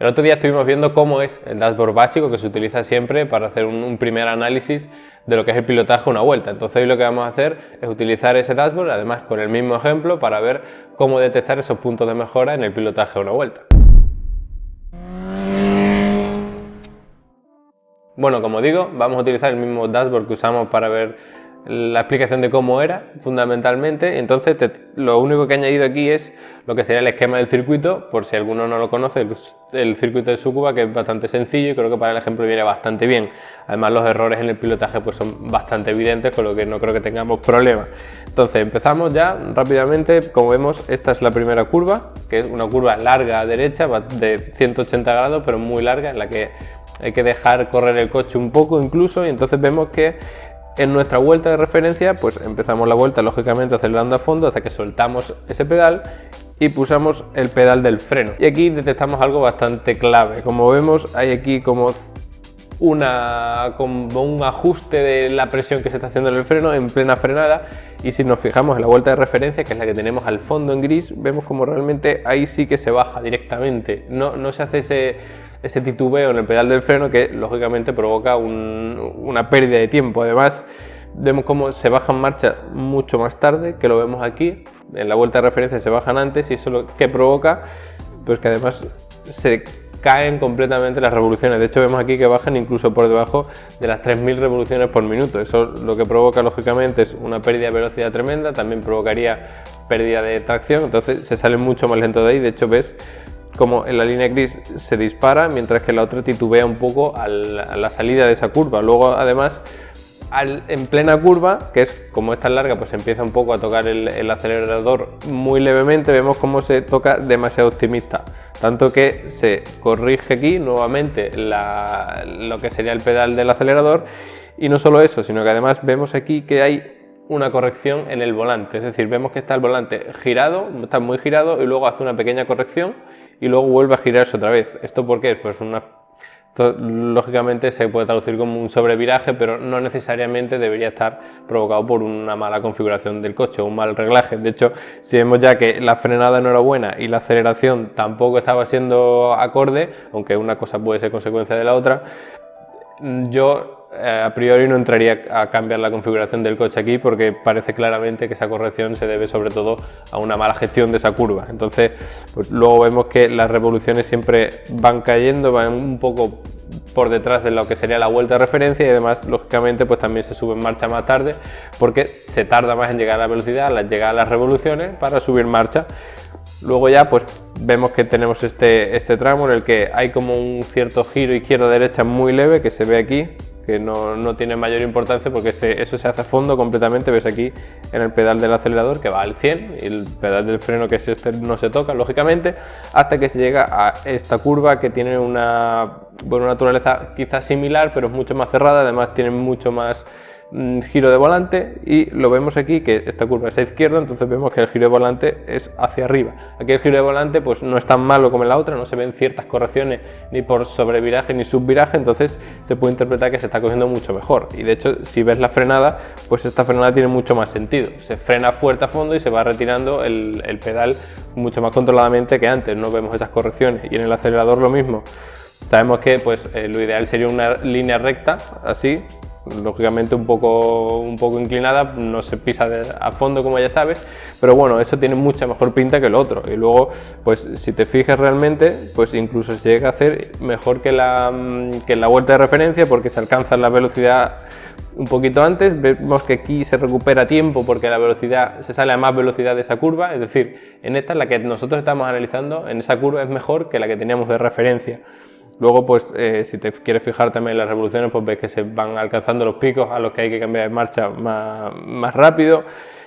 El otro día estuvimos viendo cómo es el dashboard básico que se utiliza siempre para hacer un primer análisis de lo que es el pilotaje una vuelta. Entonces hoy lo que vamos a hacer es utilizar ese dashboard, además con el mismo ejemplo, para ver cómo detectar esos puntos de mejora en el pilotaje una vuelta. Bueno, como digo, vamos a utilizar el mismo dashboard que usamos para ver la explicación de cómo era fundamentalmente. Entonces lo único que he añadido aquí es lo que sería el esquema del circuito, por si alguno no lo conoce, el circuito de Tsukuba, que es bastante sencillo y creo que para el ejemplo viene bastante bien. Además los errores en el pilotaje pues son bastante evidentes, con lo que no creo que tengamos problemas. Entonces empezamos ya rápidamente. Como vemos, esta es la primera curva, que es una curva larga a derecha, de 180 grados, pero muy larga, en la que hay que dejar correr el coche un poco incluso, y entonces vemos que en nuestra vuelta de referencia pues empezamos la vuelta lógicamente acelerando a fondo hasta que soltamos ese pedal y pulsamos el pedal del freno. Y aquí detectamos algo bastante clave. Como vemos, hay aquí como un ajuste de la presión que se está haciendo en el freno en plena frenada, y si nos fijamos en la vuelta de referencia, que es la que tenemos al fondo en gris, vemos como realmente ahí sí que se baja directamente, no se hace ese titubeo en el pedal del freno que lógicamente provoca una pérdida de tiempo. Además vemos cómo se baja en marcha mucho más tarde, que lo vemos aquí, en la vuelta de referencia se bajan antes, y eso lo que provoca pues que además se caen completamente las revoluciones. De hecho vemos aquí que bajan incluso por debajo de las 3000 revoluciones por minuto. Eso lo que provoca lógicamente es una pérdida de velocidad tremenda, también provocaría pérdida de tracción, entonces se sale mucho más lento de ahí. De hecho ves como en la línea gris se dispara, mientras que la otra titubea un poco a la salida de esa curva. Luego además en plena curva, que es como es tan larga, pues empieza un poco a tocar el acelerador muy levemente. Vemos cómo se toca demasiado optimista, tanto que se corrige aquí nuevamente lo que sería el pedal del acelerador. Y no solo eso, sino que además vemos aquí que hay una corrección en el volante, es decir, vemos que está el volante girado, está muy girado, y luego hace una pequeña corrección y luego vuelve a girarse otra vez. ¿Esto por qué? Pues esto, lógicamente se puede traducir como un sobreviraje, pero no necesariamente debería estar provocado por una mala configuración del coche o un mal reglaje. De hecho, si vemos ya que la frenada no era buena y la aceleración tampoco estaba siendo acorde, aunque una cosa puede ser consecuencia de la otra, yo a priori no entraría a cambiar la configuración del coche aquí, porque parece claramente que esa corrección se debe sobre todo a una mala gestión de esa curva. Entonces pues luego vemos que las revoluciones siempre van cayendo, van un poco por detrás de lo que sería la vuelta de referencia, y además lógicamente pues también se sube en marcha más tarde porque se tarda más en llegar a la velocidad, llegar a las revoluciones para subir marcha. Luego ya pues vemos que tenemos este tramo en el que hay como un cierto giro izquierda-derecha muy leve, que se ve aquí, que no tiene mayor importancia porque eso se hace a fondo completamente. Ves aquí en el pedal del acelerador que va al 100, y el pedal del freno, que es este, no se toca lógicamente, hasta que se llega a esta curva que tiene una naturaleza quizás similar, pero es mucho más cerrada. Además tiene mucho más giro de volante, y lo vemos aquí que esta curva es a izquierda, entonces vemos que el giro de volante es hacia arriba. Aquí el giro de volante pues no es tan malo como en la otra, no se ven ciertas correcciones ni por sobreviraje ni subviraje, entonces se puede interpretar que se está cogiendo mucho mejor. Y de hecho, si ves la frenada, pues esta frenada tiene mucho más sentido, se frena fuerte a fondo y se va retirando el pedal mucho más controladamente que antes, no vemos esas correcciones. Y en el acelerador lo mismo, sabemos que pues lo ideal sería una línea recta así, lógicamente un poco inclinada, no se pisa a fondo como ya sabes, pero bueno, eso tiene mucha mejor pinta que el otro. Y luego pues si te fijas realmente, pues incluso se llega a hacer mejor que la vuelta de referencia, porque se alcanza la velocidad un poquito antes. Vemos que aquí se recupera tiempo porque la velocidad se sale a más velocidad de esa curva, es decir, en esta, la que nosotros estamos analizando, en esa curva es mejor que la que teníamos de referencia. Luego pues si te quieres fijar también en las revoluciones, pues ves que se van alcanzando los picos a los que hay que cambiar de marcha más rápido.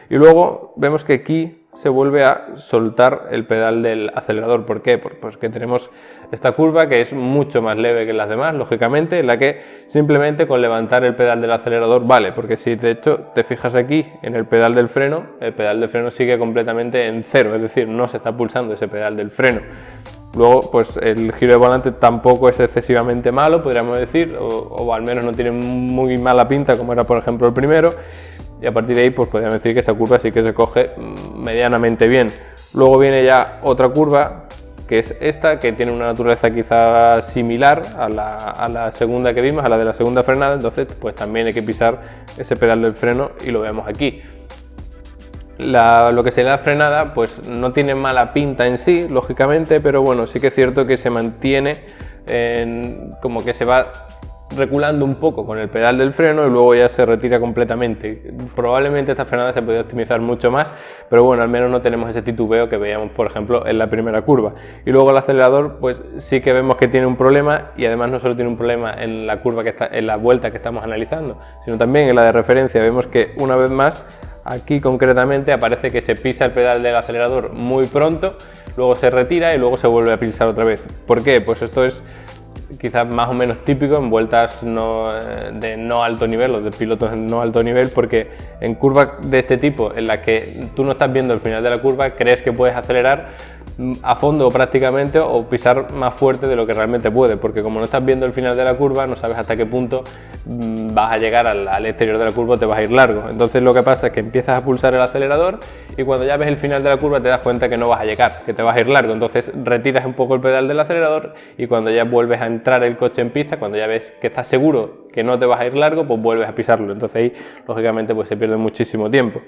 Y luego vemos que aquí se vuelve a soltar el pedal del acelerador. ¿Por qué? Porque tenemos esta curva que es mucho más leve que las demás, lógicamente, en la que simplemente con levantar el pedal del acelerador vale, porque si de hecho te fijas aquí en el pedal del freno sigue completamente en cero, es decir, no se está pulsando ese pedal del freno. Luego pues el giro de volante tampoco es excesivamente malo, podríamos decir, o al menos no tiene muy mala pinta como era por ejemplo el primero, y a partir de ahí pues podríamos decir que esa curva sí que se coge medianamente bien. Luego viene ya otra curva que es esta, que tiene una naturaleza quizá similar a la segunda que vimos, a la de la segunda frenada. Entonces pues también hay que pisar ese pedal del freno y lo vemos aquí. Lo que sería la frenada pues no tiene mala pinta en sí, lógicamente, pero bueno, sí que es cierto que se mantiene como que se va reculando un poco con el pedal del freno y luego ya se retira completamente. Probablemente esta frenada se puede optimizar mucho más, pero bueno, al menos no tenemos ese titubeo que veíamos, por ejemplo, en la primera curva. Y luego el acelerador, pues sí que vemos que tiene un problema, y además no solo tiene un problema en la curva en la vuelta que estamos analizando, sino también en la de referencia. Vemos que una vez más, aquí concretamente, aparece que se pisa el pedal del acelerador muy pronto, luego se retira y luego se vuelve a pisar otra vez. ¿Por qué? Pues esto es quizás más o menos típico en vueltas de no alto nivel o de pilotos en no alto nivel, porque en curvas de este tipo en las que tú no estás viendo el final de la curva, crees que puedes acelerar a fondo prácticamente o pisar más fuerte de lo que realmente puedes, porque como no estás viendo el final de la curva, no sabes hasta qué punto vas a llegar al exterior de la curva o te vas a ir largo. Entonces lo que pasa es que empiezas a pulsar el acelerador y cuando ya ves el final de la curva te das cuenta que no vas a llegar, que te vas a ir largo. Entonces retiras un poco el pedal del acelerador y cuando ya vuelves a entrar el coche en pista, cuando ya ves que estás seguro que no te vas a ir largo, pues vuelves a pisarlo. Entonces ahí lógicamente pues se pierde muchísimo tiempo.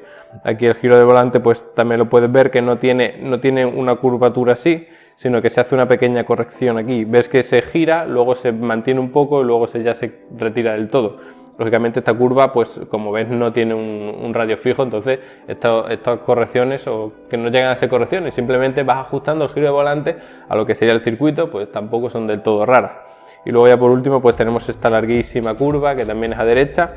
Aquí el giro de volante pues también lo puedes ver que no tiene una curvatura así, sino que se hace una pequeña corrección aquí. Ves que se gira, luego se mantiene un poco y luego ya se retira del todo. Lógicamente esta curva, pues como ves, no tiene un radio fijo, entonces estas correcciones, o que no llegan a ser correcciones, simplemente vas ajustando el giro de volante a lo que sería el circuito, pues tampoco son del todo raras. Y luego ya por último pues tenemos esta larguísima curva que también es a derecha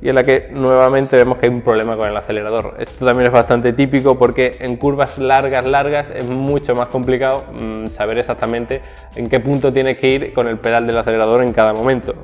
y en la que nuevamente vemos que hay un problema con el acelerador. Esto también es bastante típico porque en curvas largas es mucho más complicado saber exactamente en qué punto tienes que ir con el pedal del acelerador en cada momento.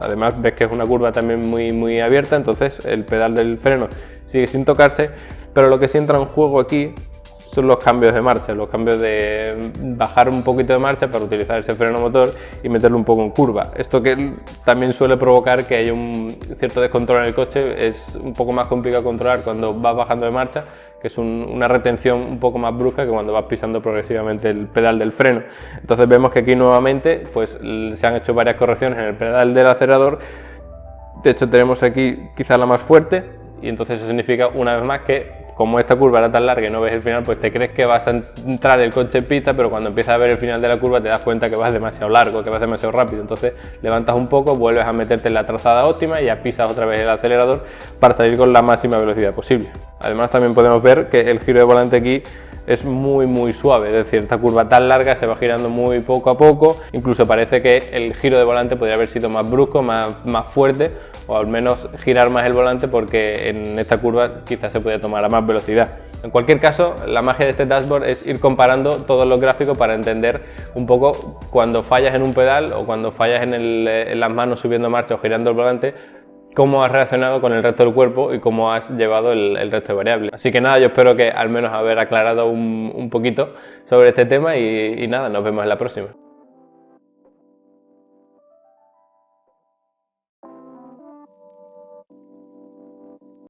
Además ves que es una curva también muy abierta, entonces el pedal del freno sigue sin tocarse, pero lo que sí entra en juego aquí son los cambios de marcha, los cambios de bajar un poquito de marcha para utilizar ese freno motor y meterlo un poco en curva. Esto que también suele provocar que haya un cierto descontrol en el coche, es un poco más complicado controlar cuando vas bajando de marcha, que es una retención un poco más brusca que cuando vas pisando progresivamente el pedal del freno. Entonces vemos que aquí nuevamente pues se han hecho varias correcciones en el pedal del acelerador. De hecho tenemos aquí quizá la más fuerte y entonces eso significa una vez más que como esta curva era tan larga y no ves el final, pues te crees que vas a entrar el coche en pista, pero cuando empiezas a ver el final de la curva te das cuenta que vas demasiado largo, que vas demasiado rápido. Entonces levantas un poco, vuelves a meterte en la trazada óptima y ya pisas otra vez el acelerador para salir con la máxima velocidad posible. Además también podemos ver que el giro de volante aquí es muy suave, es decir, esta curva tan larga se va girando muy poco a poco, incluso parece que el giro de volante podría haber sido más brusco, más fuerte, o al menos girar más el volante porque en esta curva quizás se podía tomar a más velocidad. En cualquier caso, la magia de este dashboard es ir comparando todos los gráficos para entender un poco cuando fallas en un pedal o cuando fallas en las manos subiendo marcha o girando el volante, cómo has reaccionado con el resto del cuerpo y cómo has llevado el resto de variables. Así que nada, yo espero que al menos haber aclarado un poquito sobre este tema y nada, nos vemos en la próxima.